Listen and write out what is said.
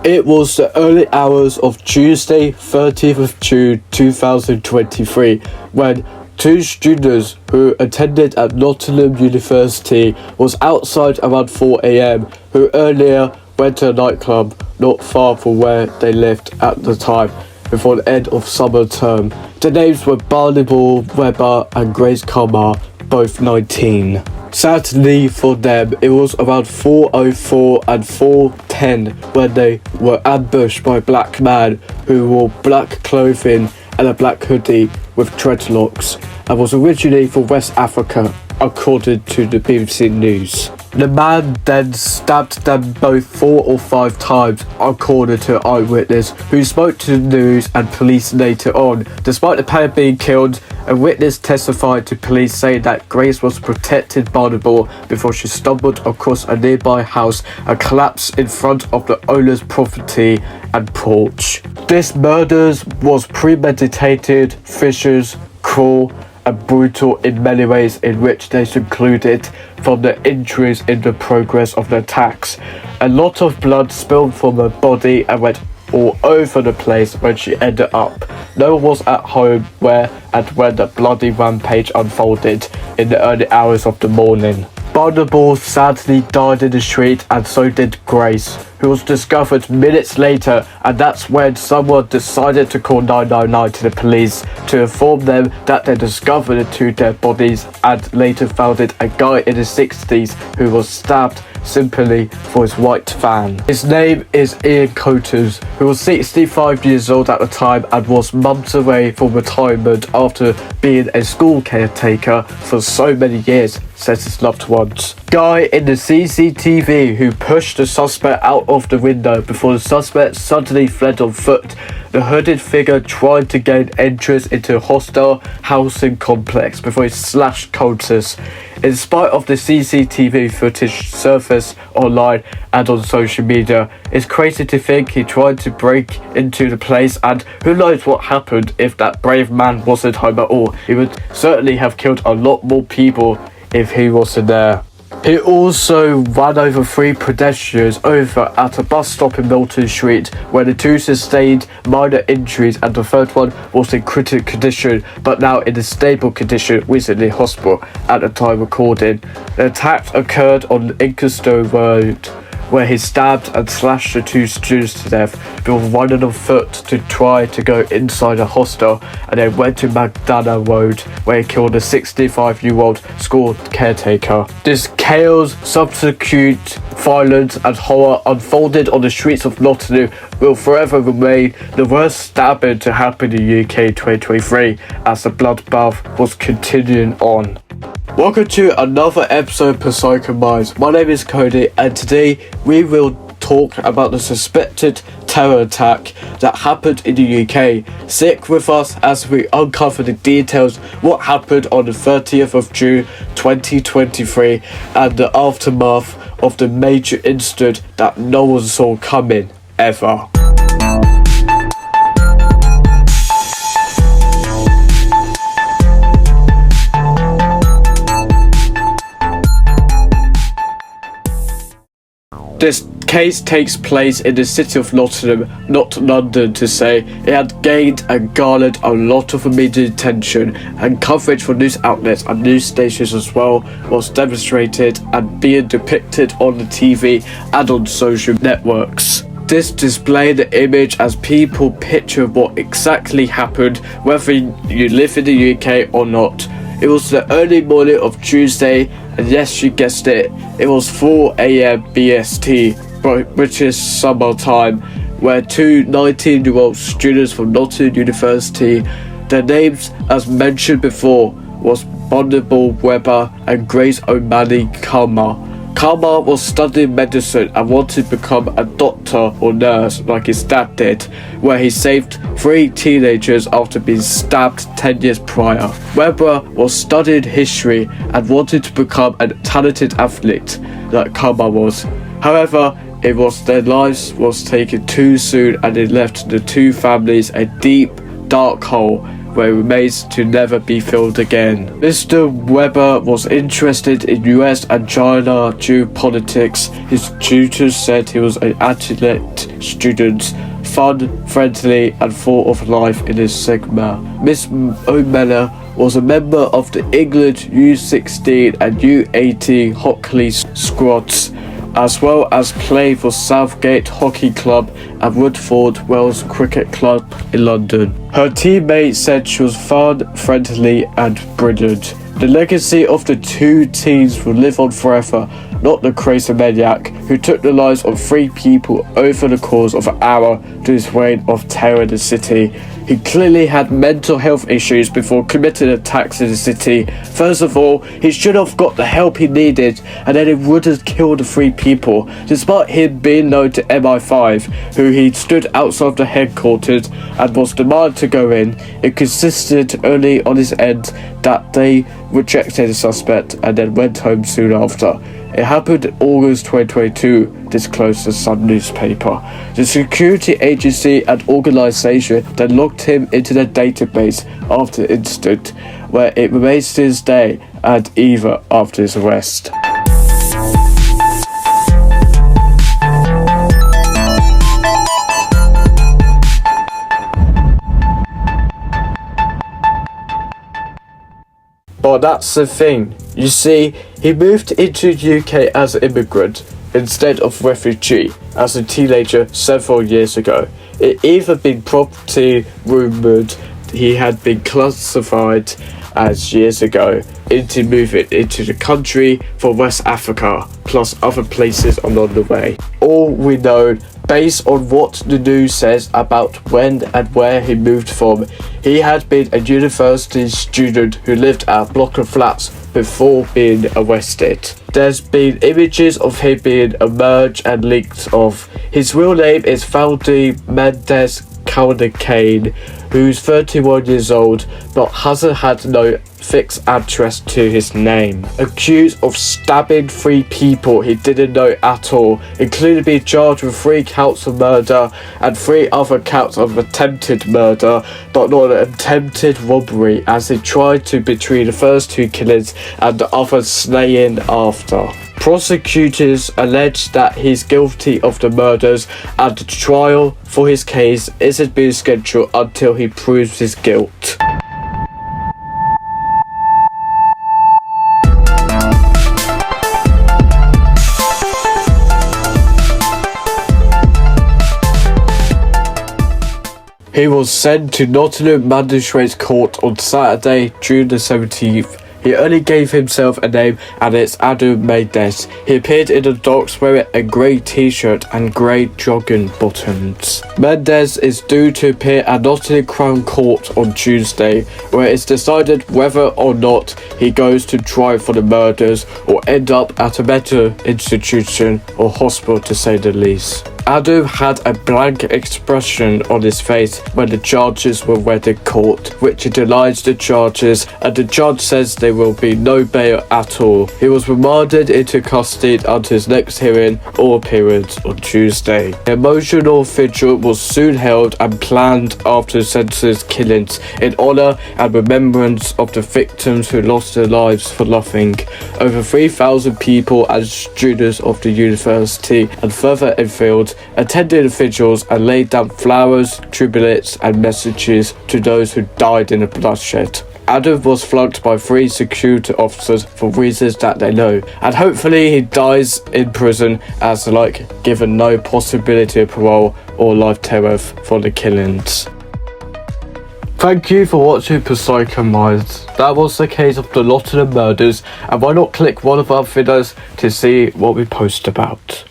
It was the early hours of Tuesday, 30th of June 2023, when two students who attended at Nottingham University was outside around 4 a.m, who earlier went to a nightclub not far from where they lived at the time before the end of summer term. Their names were Barnaby, Webber and Grace Kumar, both 19. Sadly for them, it was around 4:04 and 4:10 when they were ambushed by a black man who wore black clothing and a black hoodie with dreadlocks and was originally from West Africa, according to the BBC News. The man then stabbed them both 4 or 5 times, according to an eyewitness who spoke to the news and police later on. Despite the pair being killed, a witness testified to police saying that Grace was protecting Barnaby before she stumbled across a nearby house and collapsed in front of the owner's property and porch. This murder was premeditated, vicious, cruel and brutal in many ways, in which they included from the injuries in the progress of the attacks. A lot of blood spilled from her body and went all over the place when she ended up. No one was at home where and when the bloody rampage unfolded in the early hours of the morning. Barnaby sadly died in the street, and so did Grace, who was discovered minutes later, and that's when someone decided to call 999 to the police to inform them that they discovered the two dead bodies and later found it a guy in his 60s who was stabbed simply for his white van. His name is Ian Coaters, who was 65 years old at the time and was months away from retirement after being a school caretaker for so many years, says his loved ones. Guy in the CCTV who pushed the suspect out of the window before the suspect suddenly fled on foot. The hooded figure tried to gain entrance into a hostile housing complex before he slashed Coaters. In spite of the CCTV footage surfaced online and on social media, it's crazy to think he tried to break into the place, and who knows what happened if that brave man wasn't home at all. He would certainly have killed a lot more people if he wasn't there. He also ran over 3 pedestrians over at a bus stop in Milton Street, where the 2 sustained minor injuries and the 3rd one was in critical condition but now in a stable condition, recently hospital at the time recording. The attack occurred on Inkerstow Road, where he stabbed and slashed the 2 students to death before running on foot to try to go inside a hostel, and then went to Magdana Road, where he killed a 65-year-old school caretaker. This chaos, subsequent violence and horror unfolded on the streets of Nottingham will forever remain the worst stabbing to happen in the UK 2023, as the bloodbath was continuing on. Welcome to another episode of Psycho Minds. My name is Cody, and today we will talk about the suspected terror attack that happened in the UK. Stick with us as we uncover the details what happened on the 30th of June 2023 and the aftermath of the major incident that no one saw coming ever. This case takes place in the city of Nottingham, not London, to say. It had gained and garnered a lot of immediate attention, and coverage from news outlets and news stations as well was demonstrated and being depicted on the TV and on social networks. This displayed the image as people picture what exactly happened, whether you live in the UK or not. It was the early morning of Tuesday, and yes, you guessed it, it was 4 a.m. BST, British Summer Time, where 2 19-year-old students from Nottingham University, their names, as mentioned before, was Barnaby, Webber and Grace O'Malley Kumar. Kumar was studying medicine and wanted to become a doctor or nurse like his dad did, where he saved 3 teenagers after being stabbed 10 years prior. Webber was studying history and wanted to become a talented athlete like Kumar was. However, their lives was taken too soon, and it left the 2 families a deep, dark hole where remains to never be found again. Mr. Weber was interested in US and China geopolitics. His tutors said he was an athlete student, fun, friendly, and full of life in his Sigma. Miss O'Malley was a member of the England U16 and U18 hockey squads, as well as played for Southgate Hockey Club and Woodford Wells Cricket Club in London. Her teammates said she was fun, friendly, and brilliant. The legacy of the two teens will live on forever, not the crazy maniac who took the lives of 3 people over the course of an hour to his reign of terror in the city. He clearly had mental health issues before committing attacks in the city. First of all, he should have got the help he needed, and then he would have killed the 3 people. Despite him being known to MI5, who he stood outside the headquarters and was demanded to go in, it consisted only on his end that they rejected the suspect and then went home soon after. It happened in August 2022, disclosed the Sun newspaper. The security agency and organisation then logged him into the database after the incident, where it remains to this day and even after his arrest. But that's the thing. You see, he moved into the UK as an immigrant instead of refugee as a teenager several years ago. It even been properly rumoured he had been classified as years ago into moving into the country from West Africa, plus other places along the way. All we know, based on what the news says about when and where he moved from, he had been a university student who lived at a block of flats before being arrested. There's been images of him being emerged and leaked of. His real name is Valdi Mendes Kane, who's 31 years old but hasn't had no fixed address to his name. Accused of stabbing 3 people he didn't know at all, including being charged with 3 counts of murder and 3 other counts of attempted murder, but not an attempted robbery, as he tried to between the first 2 killings and the other slaying after. Prosecutors allege that he's guilty of the murders, and the trial for his case isn't being scheduled until he proves his guilt. He was sent to Nottingham Magistrates Court on Saturday, June the 17th. He only gave himself a name, and it's Adam Mendes. He appeared in the docks wearing a grey t-shirt and grey jogging bottoms. Mendes is due to appear at Nottingham Crown Court on Tuesday, where it's decided whether or not he goes to trial for the murders or end up at a mental institution or hospital, to say the least. Adam had a blank expression on his face when the charges were read in court, which he denies the charges, and the judge says there will be no bail at all. He was remanded into custody until his next hearing or appearance on Tuesday. The emotional vigil was soon held and planned after senseless killings in honour and remembrance of the victims who lost their lives for nothing. Over 3,000 people and students of the university and further afield attended the vigils and laid down flowers, tributes and messages to those who died in the bloodshed. Adam was flanked by 3 security officers for reasons that they know, and hopefully he dies in prison as given no possibility of parole or life terror for the killings. Thank you for watching Psycho Minds. That was the case of the Nottingham murders, and why not click one of our videos to see what we post about.